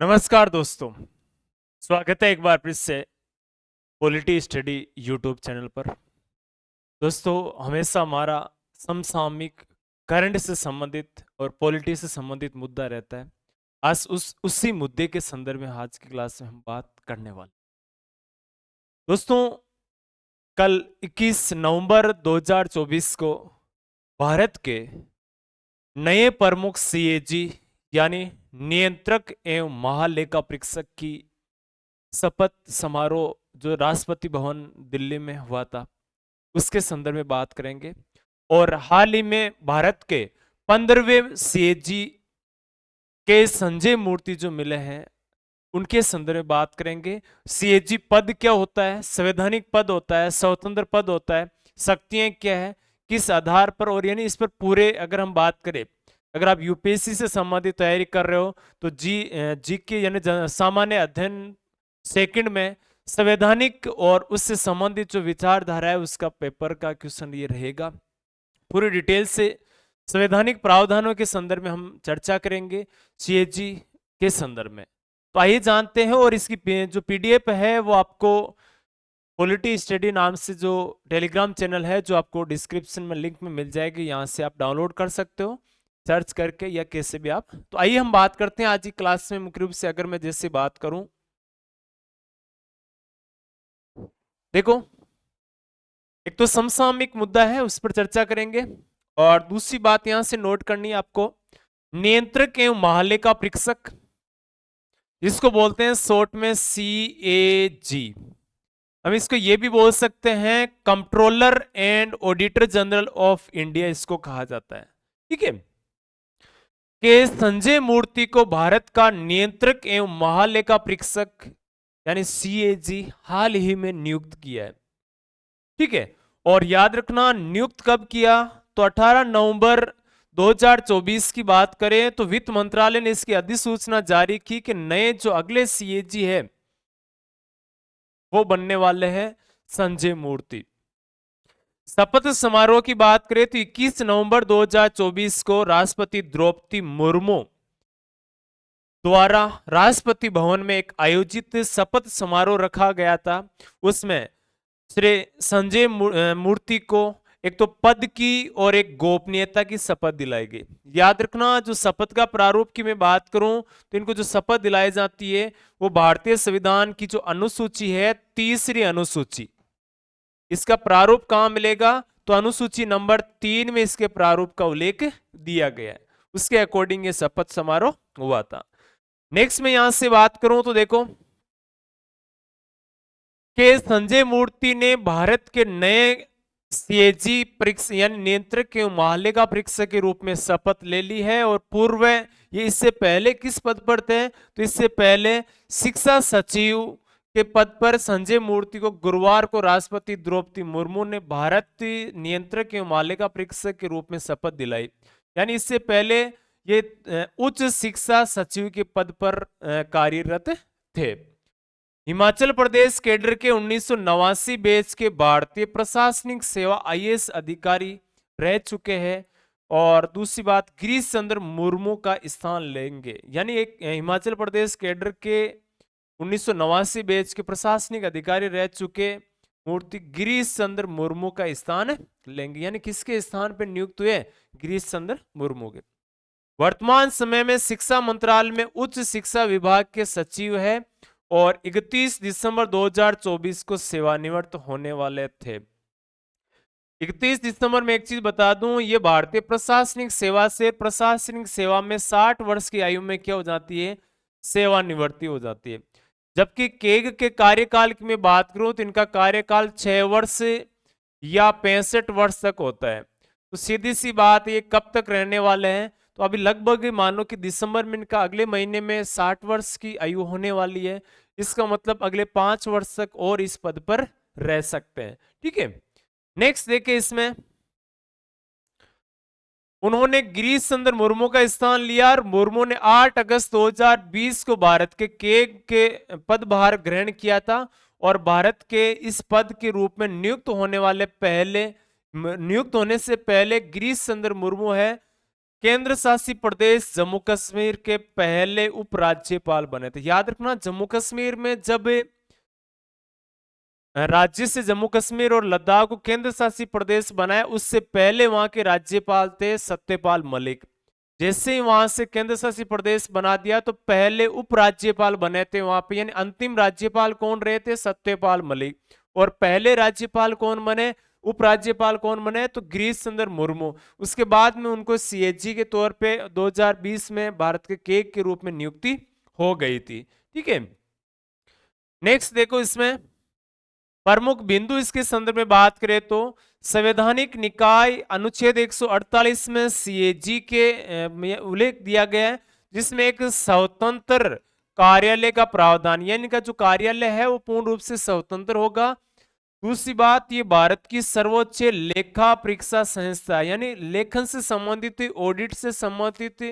नमस्कार दोस्तों, स्वागत है एक बार फिर से पॉलिटी स्टडी यूट्यूब चैनल पर। दोस्तों, हमेशा हमारा समसामयिक करंट से संबंधित और पॉलिटी से संबंधित मुद्दा रहता है। आज उसी मुद्दे के संदर्भ में आज की क्लास में हम बात करने वाले। दोस्तों, कल 21 नवंबर 2024 को भारत के नए प्रमुख सीएजी यानी नियंत्रक एवं महालेखा परीक्षक की शपथ समारोह जो राष्ट्रपति भवन दिल्ली में हुआ था उसके संदर्भ में बात करेंगे। और हाल ही में भारत के 15वें सीएजी के संजय मूर्ति जो मिले हैं उनके संदर्भ में बात करेंगे। सीएजी पद क्या होता है, संवैधानिक पद होता है, स्वतंत्र पद होता है, शक्तियां क्या है, किस आधार पर, और यानी इस पर पूरे अगर हम बात करें, अगर आप यूपीएससी से संबंधित तैयारी कर रहे हो तो जी के यानी सामान्य अध्ययन सेकंड में संवैधानिक और उससे संबंधित जो विचारधारा है उसका पेपर का क्वेश्चन ये रहेगा। पूरी डिटेल से संवैधानिक प्रावधानों के संदर्भ में हम चर्चा करेंगे सीएजी के संदर्भ में। तो आइए जानते हैं, और इसकी जो पीडीएफ है वो आपको पॉलिटी स्टडी नाम से जो टेलीग्राम चैनल है जो आपको डिस्क्रिप्शन में लिंक में मिल जाएगी, यहाँ से आप डाउनलोड कर सकते हो सर्च करके या कैसे भी आप। तो आइए हम बात करते हैं आज की क्लास में। मुख्य रूप से अगर मैं जैसे बात करूं, देखो, एक तो समसामयिक मुद्दा है उस पर चर्चा करेंगे, और दूसरी बात यहां से नोट करनी है आपको, नियंत्रक एवं महालेखा परीक्षक, जिसको बोलते हैं शॉर्ट में सीएजी। हम इसको ये भी बोल सकते हैं controller and auditor general of India, इसको कहा जाता है। ठीक है, कि संजय मूर्ति को भारत का नियंत्रक एवं महालेखा परीक्षक यानी सीएजी हाल ही में नियुक्त किया है। ठीक है, और याद रखना नियुक्त कब किया, तो 18 नवंबर 2024 की बात करें तो वित्त मंत्रालय ने इसकी अधिसूचना जारी की कि नए जो अगले सीएजी है वो बनने वाले हैं संजय मूर्ति। शपथ समारोह की बात करें तो 21 नवंबर 2024 को राष्ट्रपति द्रौपदी मुर्मू द्वारा राष्ट्रपति भवन में एक आयोजित शपथ समारोह रखा गया था। उसमें श्री संजय मूर्ति को एक तो पद की और एक गोपनीयता की शपथ दिलाई गई। याद रखना, जो शपथ का प्रारूप की मैं बात करूं तो इनको जो शपथ दिलाई जाती है वो भारतीय संविधान की जो अनुसूची है, तीसरी अनुसूची, इसका प्रारूप कहां मिलेगा, तो अनुसूची नंबर 3 में इसके प्रारूप का उल्लेख दिया गया है। उसके अकॉर्डिंग ये शपथ समारोह हुआ था। नेक्स्ट में यहां से बात करूं तो देखो कि संजय मूर्ति ने भारत के नए सीएजी परीक्षक यानी नियंत्रक एवं महालेखा परीक्षक के रूप में शपथ ले ली है। और पूर्व ये इससे पहले किस पद पर थे, तो इससे पहले शिक्षा सचिव के पद पर संजय मूर्ति को गुरुवार को राष्ट्रपति द्रौपदी मुर्मू ने भारत नियंत्रक एवं महालेखा परीक्षक के रूप में शपथ दिलाई। यानी इससे पहले ये उच्च शिक्षा सचिव के पद पर कार्यरत थे। हिमाचल प्रदेश कैडर के 1989 बैच के भारतीय प्रशासनिक सेवा आईएएस अधिकारी रह चुके हैं। और दूसरी बात, गिरीश चंद्र मुर्मू का स्थान लेंगे। यानी एक हिमाचल प्रदेश कैडर के 1989 बैच के प्रशासनिक अधिकारी रह चुके मूर्ति गिरीश चंद्र मुर्मू का स्थान लेंगे। यानी किसके स्थान पर नियुक्त हुए, गिरीश चंद्र मुर्मू के। वर्तमान समय में शिक्षा मंत्रालय में उच्च शिक्षा विभाग के सचिव है और 31 दिसंबर 2024 को सेवानिवृत्त होने वाले थे। 31 दिसंबर में एक चीज बता दूं, ये भारतीय प्रशासनिक सेवा से प्रशासनिक सेवा में 60 वर्ष की आयु में क्या हो जाती है, सेवानिवृत्ति हो जाती है। जबकि केग के कार्यकाल की मैं बात करूं तो इनका कार्यकाल 6 वर्ष या 65 वर्ष तक होता है। तो सीधी सी बात, ये कब तक रहने वाले हैं, तो अभी लगभग मानो कि दिसंबर में इनका अगले महीने में 60 वर्ष की आयु होने वाली है। इसका मतलब अगले 5 वर्ष तक और इस पद पर रह सकते हैं। ठीक है, नेक्स्ट देखें, इसमें उन्होंने गिरीश चंद्र मुर्मू का स्थान लिया और मुर्मू ने 8 अगस्त 2020 को भारत के केग के पदभार ग्रहण किया था। और भारत के इस पद के रूप में नियुक्त होने से पहले गिरीश चंद्र मुर्मू है केंद्र शासित प्रदेश जम्मू कश्मीर के पहले उपराज्यपाल बने थे। याद रखना, जम्मू कश्मीर में जब राज्य से जम्मू कश्मीर और लद्दाख को केंद्र शासित प्रदेश बनाया, उससे पहले वहां के राज्यपाल थे सत्यपाल मलिक। जैसे ही वहां से केंद्र शासित प्रदेश बना दिया तो पहले उपराज्यपाल बने थे वहां पे, यानी अंतिम राज्यपाल कौन रहे थे? सत्यपाल मलिक। और पहले राज्यपाल कौन बने, उपराज्यपाल कौन बने? तो गिरीश चंद्र मुर्मू। उसके बाद में उनको सीएजी के तौर पे 2020 में भारत के केक के रूप में नियुक्ति हो गई थी। ठीक है, नेक्स्ट देखो, इसमें प्रमुख बिंदु इसके संदर्भ में बात करें तो संवैधानिक निकाय अनुच्छेद 148 में सीएजी के उल्लेख दिया गया है, जिसमें एक स्वतंत्र कार्यालय का प्रावधान, यानी का जो कार्यालय है वो पूर्ण रूप से स्वतंत्र होगा। दूसरी बात, ये भारत की सर्वोच्च लेखा परीक्षा संस्था, यानी लेखन से संबंधित, ऑडिट से संबंधित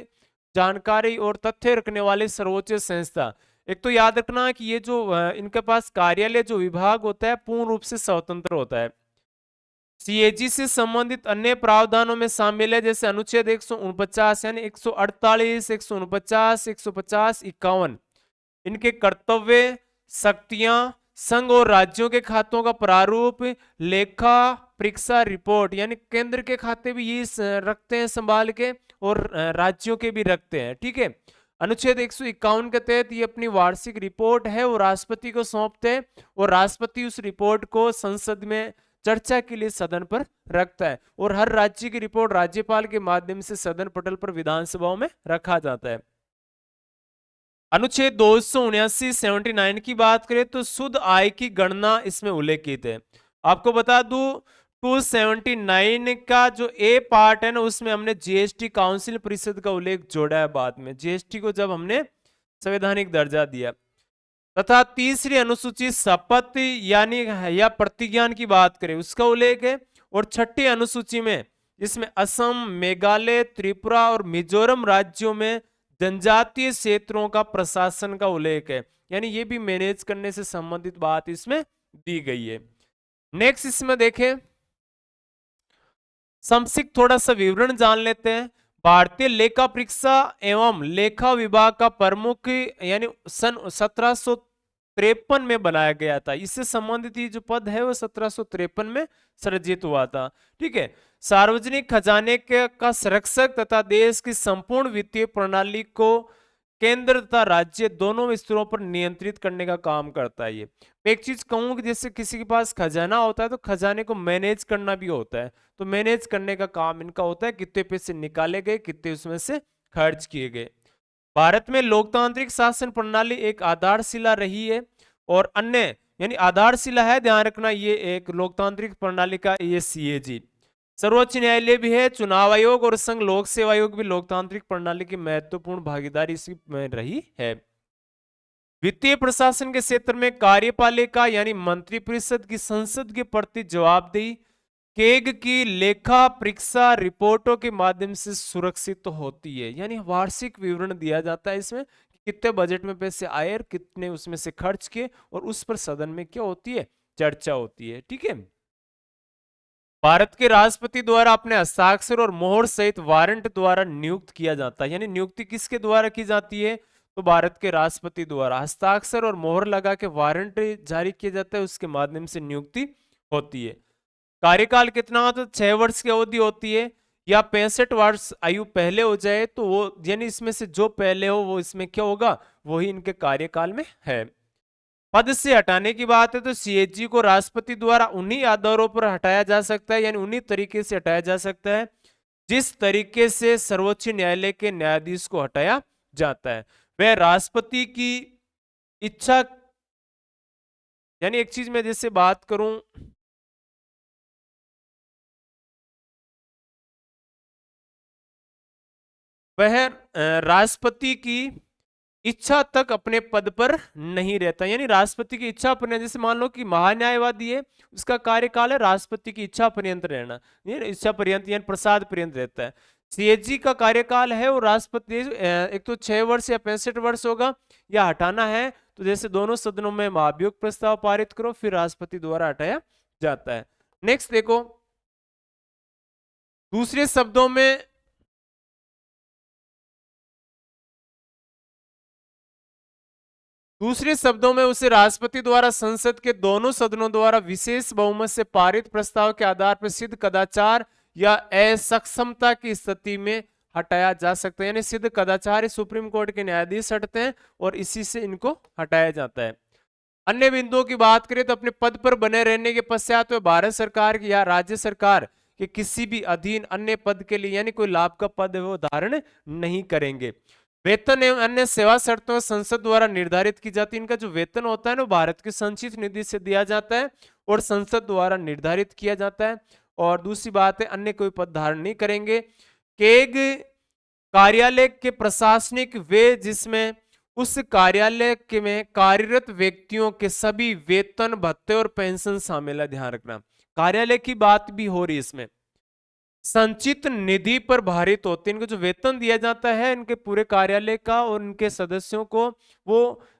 जानकारी और तथ्य रखने वाली सर्वोच्च संस्था। एक तो याद रखना कि ये जो इनके पास कार्यालय जो विभाग होता है पूर्ण रूप से स्वतंत्र होता है। सीएजी से संबंधित अन्य प्रावधानों में शामिल है जैसे अनुच्छेद 149 यानी 148, 149, 150, 51। इनके कर्तव्य, शक्तियां, संघ और राज्यों के खातों का प्रारूप, लेखा परीक्षा रिपोर्ट, यानी केंद्र के खाते भी ये रखते हैं संभाल के और राज्यों के भी रखते हैं। ठीक है, अनुच्छेद 151 के तहत ये अपनी वार्षिक रिपोर्ट है वो राष्ट्रपति को सौंपते हैं और राष्ट्रपति उस रिपोर्ट को संसद में चर्चा के लिए सदन पर रखता है और हर राज्य की रिपोर्ट राज्यपाल के माध्यम से सदन पटल पर विधानसभाओं में रखा जाता है। अनुच्छेद 279 की बात करें तो शुद्ध आय की गणना इसमें उल्लेखित है। आपको बता दूं 279 का जो ए पार्ट है ना, उसमें हमने जीएसटी काउंसिल परिषद का उल्लेख जोड़ा है बाद में, जीएसटी को जब हमने संवैधानिक दर्जा दिया। तथा तीसरी अनुसूची शपथ यानी या प्रतिज्ञान की बात करें उसका उल्लेख है। और छठी अनुसूची में इसमें असम, मेघालय, त्रिपुरा और मिजोरम राज्यों में जनजातीय क्षेत्रों का प्रशासन का उल्लेख है, यानी ये भी मैनेज करने से संबंधित बात इसमें दी गई है। नेक्स्ट इसमें देखें, संक्षिप्त थोड़ा सा विवरण जान लेते हैं। भारतीय लेखा परीक्षा एवं लेखा विभाग का प्रमुख यानी सन 1753 में बनाया गया था। इससे संबंधित ये जो पद है वो 1753 में सृजित हुआ था। ठीक है, सार्वजनिक खजाने का संरक्षक तथा देश की संपूर्ण वित्तीय प्रणाली को केंद्र तथा राज्य दोनों स्तरों पर नियंत्रित करने का काम करता है। ये एक चीज कहूं कि जैसे किसी के पास खजाना होता है तो खजाने को मैनेज करना भी होता है, तो मैनेज करने का काम इनका होता है, कितने पैसे निकाले गए, कितने उसमें से खर्च किए गए। भारत में लोकतांत्रिक शासन प्रणाली एक आधारशिला रही है और अन्य यानी आधारशिला है, ध्यान रखना, ये एक लोकतांत्रिक प्रणाली का ये सीएजी। सर्वोच्च न्यायालय भी है, चुनाव आयोग और संघ लोक सेवा आयोग भी लोकतांत्रिक प्रणाली की महत्वपूर्ण भागीदारी इसमें रही है। वित्तीय प्रशासन के क्षेत्र में कार्यपालिका यानी मंत्रिपरिषद की संसद के प्रति जवाबदेही केग की लेखा परीक्षा रिपोर्टों के माध्यम से सुरक्षित तो होती है, यानी वार्षिक विवरण दिया जाता है इसमें कितने बजट में पैसे आए और कितने उसमें से खर्च किए और उस पर सदन में क्या होती है, चर्चा होती है। ठीक है, भारत के राष्ट्रपति द्वारा अपने हस्ताक्षर और मोहर सहित वारंट द्वारा नियुक्त किया जाता है, यानी नियुक्ति किसके द्वारा की जाती है, तो भारत के राष्ट्रपति द्वारा हस्ताक्षर और मोहर लगा के वारंट जारी किया जाता है, उसके माध्यम से नियुक्ति होती है। कार्यकाल कितना होता है, 6 वर्ष की अवधि होती है या 65 वर्ष आयु पहले हो जाए तो वो यानी इसमें से जो पहले हो वो इसमें क्या होगा, वही इनके कार्यकाल में है। पद से हटाने की बात है तो सीएजी को राष्ट्रपति द्वारा उन्हीं आधारों पर हटाया जा सकता है, यानी उन्हीं तरीके से हटाया जा सकता है जिस तरीके से सर्वोच्च न्यायालय के न्यायाधीश को हटाया जाता है। वह राष्ट्रपति की इच्छा, यानी एक चीज मैं जैसे बात करूं, वह राष्ट्रपति की इच्छा तक अपने पद पर नहीं रहता, यानी राष्ट्रपति की इच्छा पर्यंत, जैसे मान लो कि महान्यायवादी है, उसका कार्यकाल है राष्ट्रपति की इच्छा पर्यंत रहना, इच्छा पर्यंत यानी प्रसाद पर्यंत रहता है। सीएजी का कार्यकाल है वो राष्ट्रपति एक तो 6 वर्ष या 65 वर्ष होगा, या हटाना है तो जैसे दोनों सदनों में महाभियोग प्रस्ताव पारित करो फिर राष्ट्रपति द्वारा हटाया जाता है। नेक्स्ट देखो, दूसरे शब्दों में दूसरे शब्दों में उसे राष्ट्रपति द्वारा संसद के दोनों सदनों द्वारा विशेष बहुमत से पारित प्रस्ताव के आधार पर सिद्ध कदाचार या असक्षमता की स्थिति में हटाया जा सकता है। यानी सिद्ध कदाचार सुप्रीम कोर्ट के न्यायाधीश हटते हैं और इसी से इनको हटाया जाता है। अन्य बिंदुओं की बात करें तो अपने पद पर बने रहने के पश्चात वे भारत सरकार या राज्य सरकार के किसी भी अधीन अन्य पद के लिए यानी कोई लाभ का पद वो धारण नहीं करेंगे। वेतन एवं अन्य सेवा शर्तों संसद द्वारा निर्धारित की जाती है। इनका जो वेतन होता है ना भारत की संचित निधि से दिया जाता है और संसद द्वारा निर्धारित किया जाता है। और दूसरी बात है अन्य कोई पद धारण नहीं करेंगे। केग कार्यालय के प्रशासनिक वे जिसमें उस कार्यालय के में कार्यरत व्यक्तियों के सभी वेतन भत्ते और पेंशन शामिल है। ध्यान रखना कार्यालय की बात भी हो रही है इसमें। संचित निधि पर भारित होते हैं इनको जो वेतन दिया जाता है इनके पूरे कार्यालय का और इनके सदस्यों को वो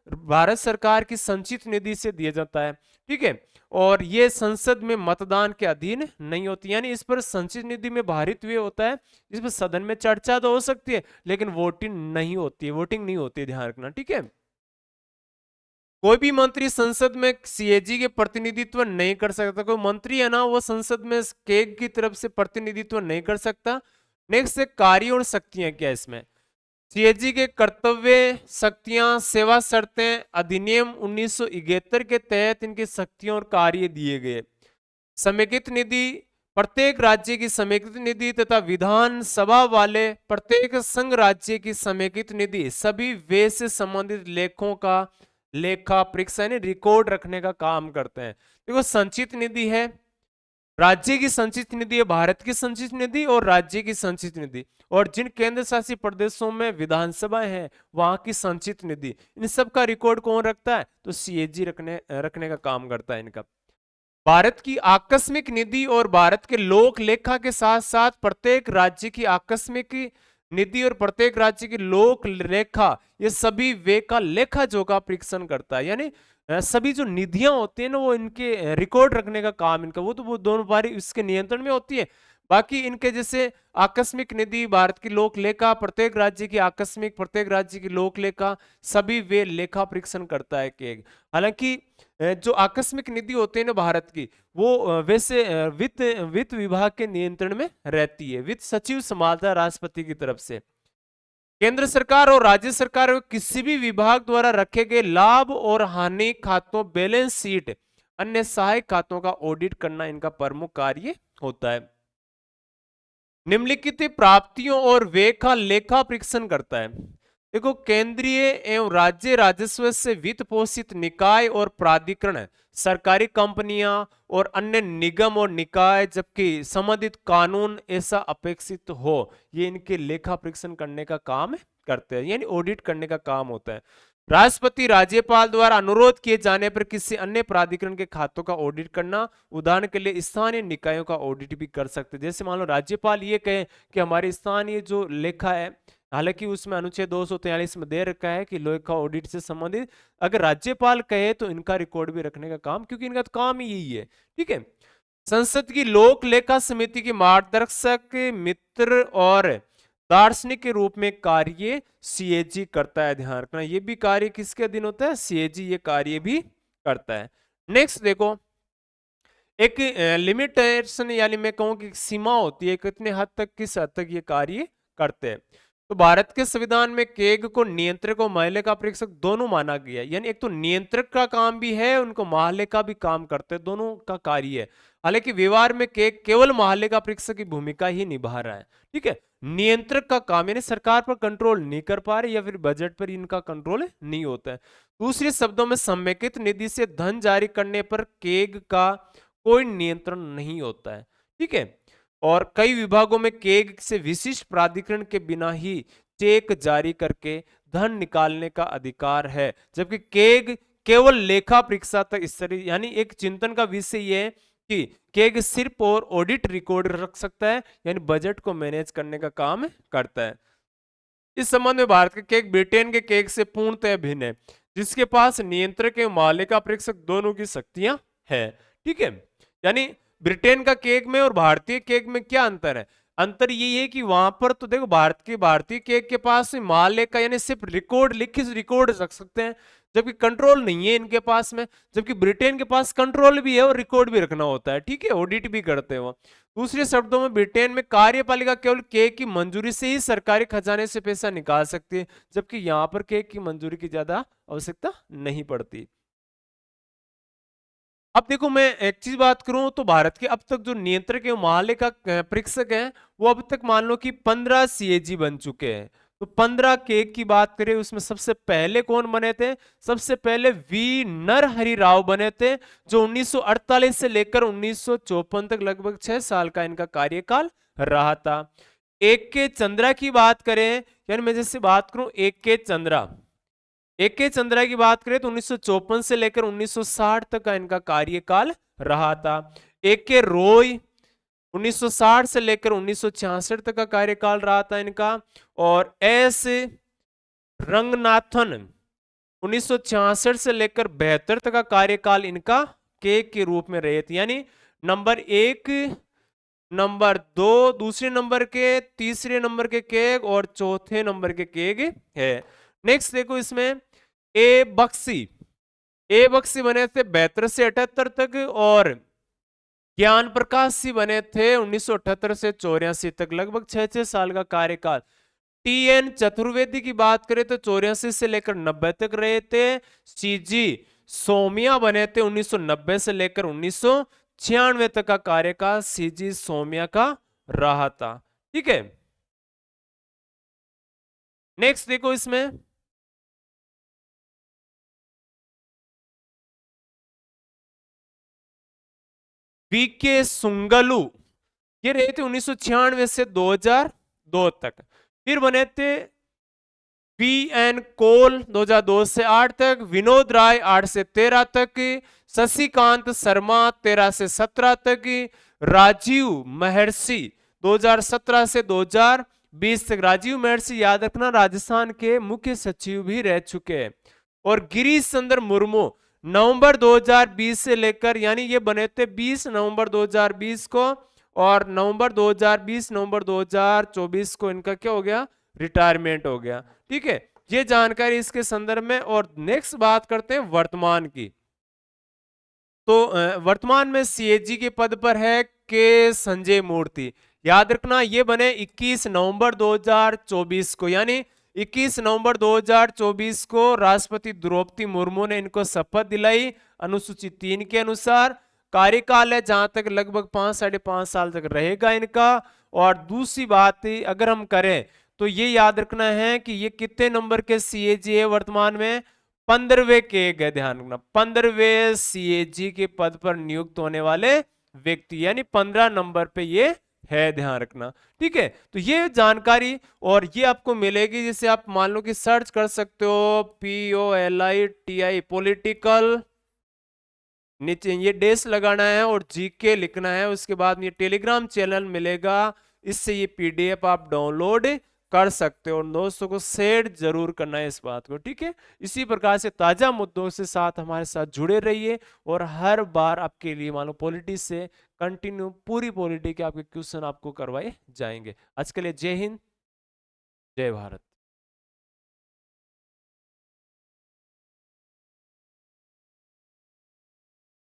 भारत सरकार की संचित निधि से दिया जाता है। ठीक है और ये संसद में मतदान के अधीन नहीं होती यानी इस पर संचित निधि में भारित हुए होता है। इस पर सदन में चर्चा तो हो सकती है लेकिन वोटिंग नहीं होती है ध्यान रखना। ठीक है कोई भी मंत्री संसद में सीएजी के प्रतिनिधित्व नहीं कर सकता। कोई मंत्री है ना वो संसद में केग की तरफ से प्रतिनिधित्व नहीं कर सकता। नेक्स्ट है कार्य और शक्तियां क्या इसमें सीएजी के कर्तव्य शक्तियां सेवा शर्तें अधिनियम 1971 के तहत इनकी शक्तियों और कार्य दिए गए। समेकित निधि प्रत्येक राज्य की समेकित निधि तथा विधानसभा वाले प्रत्येक संघ राज्य की समेकित निधि सभी वे से संबंधित लेखों का लेखा परीक्षा यानी रिकॉर्ड रखने का काम करते हैं। देखो संचित निधि है राज्य की संचित निधि है भारत की संचित निधि और राज्य की संचित निधि और जिन केंद्र शासित प्रदेशों में विधानसभा है वहां की संचित निधि इन सब का रिकॉर्ड कौन रखता है तो सीएजी रखने का काम करता है इनका। भारत की आकस्मिक निधि और भारत के लोक लेखा के साथ साथ प्रत्येक राज्य की आकस्मिक निधि और प्रत्येक राज्य की लोक लेखा ये सभी वे का लेखा जोखा परीक्षण करता है। यानी सभी जो निधियां होती है ना वो इनके रिकॉर्ड रखने का काम इनका वो दोनों बारी इसके नियंत्रण में होती है। बाकी इनके जैसे आकस्मिक निधि भारत की लोक लेखा प्रत्येक राज्य की आकस्मिक प्रत्येक राज्य की लोक लेखा सभी वे लेखा परीक्षण करता है केग। हालांकि जो आकस्मिक निधि होती है ना भारत की वो वैसे वित्त विभाग के नियंत्रण में रहती है। वित्त सचिव संभालता है राष्ट्रपति की तरफ से। केंद्र सरकार और राज्य सरकार किसी भी विभाग द्वारा रखे गए लाभ और हानि खातों बैलेंस शीट अन्य सहायक खातों का ऑडिट करना इनका प्रमुख कार्य होता है। निम्नलिखित प्राप्तियों और व्यय का लेखा परीक्षण करता है। देखो केंद्रीय एवं राज्य राजस्व से वित्त पोषित निकाय और प्राधिकरण सरकारी कंपनियां और अन्य निगम और निकाय जबकि संबंधित कानून ऐसा अपेक्षित हो ये इनके लेखा परीक्षण करने का काम करते हैं यानी ऑडिट करने का काम होता है। राष्ट्रपति राज्यपाल द्वारा अनुरोध किए जाने पर किसी अन्य प्राधिकरण के खातों का ऑडिट करना उदाहरण के लिए स्थानीय निकायों का ऑडिट भी कर सकते हैं। जैसे मान लो राज्यपाल ये कहे कि हमारे स्थानीय जो लेखा है हालांकि उसमें अनुच्छेद 243 में दे रखा है कि लेखा ऑडिट से संबंधित अगर राज्यपाल कहे तो इनका रिकॉर्ड भी रखने का काम क्योंकि इनका तो काम ही यही है। ठीक है संसद की लोक लेखा समिति की मार्गदर्शक मित्र और दार्शनिक के रूप में कार्य सीएजी करता है। ध्यान रखना ये भी कार्य किसके अधीन होता है सीएजी ये कार्य भी करता है। नेक्स्ट देखो एक लिमिटेशन यानी मैं कहूं कि सीमा होती है कितने हद तक किस हद तक ये कार्य करते हैं। तो भारत के संविधान में केग को नियंत्रक और महालेखा परीक्षक दोनों माना गया यानी एक तो नियंत्रक का काम भी है उनको महालेखा भी काम करते हैं दोनों का कार्य है। हालांकि व्यवहार में केग केवल महालेखा परीक्षक की भूमिका ही निभा रहा है। ठीक है नियंत्रक का काम यानी सरकार पर कंट्रोल नहीं कर पा रहे या फिर बजट पर इनका कंट्रोल नहीं होता है। दूसरे शब्दों में समेकित निधि से धन जारी करने पर केग का कोई नियंत्रण नहीं होता है। ठीक है और कई विभागों में केग से विशिष्ट प्राधिकरण के बिना ही चेक जारी करके धन निकालने का अधिकार है जबकि केग केवल लेखा परीक्षा तक इस तरह यानी एक चिंतन का विषय यह है कि केग सिर्फ और ऑडिट रिकॉर्ड रख सकता है यानी बजट को मैनेज करने का काम करता है। इस संबंध में भारत के केग ब्रिटेन के केग से पूर्णतः भिन्न है जिसके पास नियंत्रक एवं महालेखा परीक्षक दोनों की शक्तियां है। ठीक है यानी ब्रिटेन का केग में और भारतीय केग में क्या अंतर है अंतर यही है कि वहां पर तो देखो भारतीय केग के पास महालेखा यानी सिर्फ रिकॉर्ड लिखित रिकॉर्ड रख सकते हैं जबकि कंट्रोल नहीं है इनके पास में, जबकि ब्रिटेन के पास कंट्रोल भी है और रिकॉर्ड भी रखना होता है, ठीक है, ऑडिट भी करते हैं वो। दूसरे शब्दों में ब्रिटेन में कार्यपालिका केवल केक की मंजूरी से ही सरकारी खजाने से पैसा निकाल सकती है, जबकि यहां पर केक की मंजूरी की ज्यादा आवश्यकता नहीं पड़ती। अब देखो मैं एक चीज बात करूं तो भारत के अब तक जो नियंत्रक एवं महालेखा परीक्षक हैं वो अब तक मान लो कि 15 सीएजी बन चुके हैं। तो 15 केक की बात करें उसमें सबसे पहले कौन बने थे? सबसे पहले वी नरहरि राव बने थे, जो 1948 से लेकर 1954 तक लगभग 6 साल का इनका कार्यकाल रहा था। एक के चंद्रा की बात करें, यानी मैं जैसे बात करूं एक के चंद्रा, एक के चंद्रा की बात करें तो 1954 से लेकर 1960 तक का इनका कार्यकाल रहा था। एक के रॉय 1960 से लेकर 1966 तक का कार्यकाल रहा था इनका। और एस रंगनाथन 1966 से लेकर 72 तक का कार्यकाल इनका केक के रूप में रहे थे। यानी नंबर 1, नंबर 2, दूसरे नंबर के, तीसरे नंबर के केक और चौथे नंबर के केक है। नेक्स्ट देखो इसमें ए बख्शी बने थे 72 से 78 तक, और ज्ञान प्रकाश सिंह बने थे 1978 से 84 तक, लगभग 6-6 साल का कार्यकाल। टीएन चतुर्वेदी की बात करें तो 84 से लेकर 90 तक रहे थे। सीजी सोमिया बने थे 1990 से लेकर 1996 तक का कार्यकाल सीजी सोमिया का रहा था, ठीक है। नेक्स्ट देखो इसमें वीके सुंगलू, ये रहे थे 1996 से 2002 तक। फिर बने थे पी एन कोल 2002 से 8 तक, विनोद राय 8 से 13 तक, शशिकांत शर्मा 13 से 17 तक, राजीव महर्षि 2017 से 2020 तक। राजीव महर्षि याद रखना राजस्थान के मुख्य सचिव भी रह चुके हैं। और गिरीश चंद्र मुर्मू नवंबर 2020 से लेकर, यानी ये बने थे 20 नवंबर 2020 को, और नवंबर 2020 नवंबर 2024 को इनका क्या हो गया? रिटायरमेंट हो गया, ठीक है। ये जानकारी इसके संदर्भ में। और नेक्स्ट बात करते हैं वर्तमान की। तो वर्तमान में सीएजी के पद पर है के संजय मूर्ति। याद रखना ये बने 21 नवंबर 2024 को, यानी 21 नवंबर 2024 को राष्ट्रपति द्रौपदी मुर्मू ने इनको शपथ दिलाई अनुसूची 3 के अनुसार। कार्यकाल है जहां तक लगभग 5-5.5 साल तक रहेगा इनका। और दूसरी बात अगर हम करें तो ये याद रखना है कि ये कितने नंबर के सीएजी है वर्तमान में? 15वें केक है, ध्यान रखना 15वें सीएजी के पद पर नियुक्त होने वाले व्यक्ति, यानी 15 नंबर पे ये है, ध्यान रखना, ठीक है। तो ये जानकारी और ये आपको मिलेगी, जैसे आप मान लो कि सर्च कर सकते हो POLITI पॉलिटिकल, नीचे ये डेस लगाना है और जीके लिखना है। उसके बाद ये टेलीग्राम चैनल मिलेगा, इससे ये PDF आप डाउनलोड कर सकते हो। और दोस्तों को शेयर जरूर करना है इस बात को, ठीक है। इसी प्रकार से ताजा मुद्दों से साथ हमारे साथ जुड़े रहिए और हर बार आपके लिए मान लो पॉलिटी से कंटिन्यू पूरी पॉलिटी के आपके क्वेश्चन आपको करवाए जाएंगे। आज के लिए जय हिंद, जय भारत।